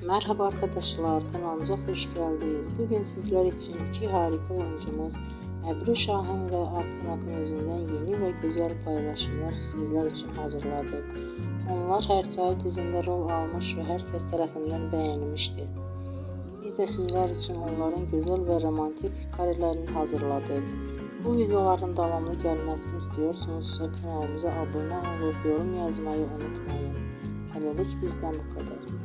Merhaba arkadaşlar, kanalımıza hoş geldiniz. Bugün sizler için iki harika oyuncumuz Ebru Şahin ve Akın Akınözü'nden yeni ve güzel paylaşımlar sizler için hazırladık. Onlar her çay dizinde rol almış ve herkes tarafından beğenilmiştir. Biz de sizler için onların güzel ve romantik karelerini hazırladık. Bu videoların devamlı gelmesini istiyorsanız kanalımıza abone olup yorum yazmayı unutmayın. Hələlik bizden bu kadar.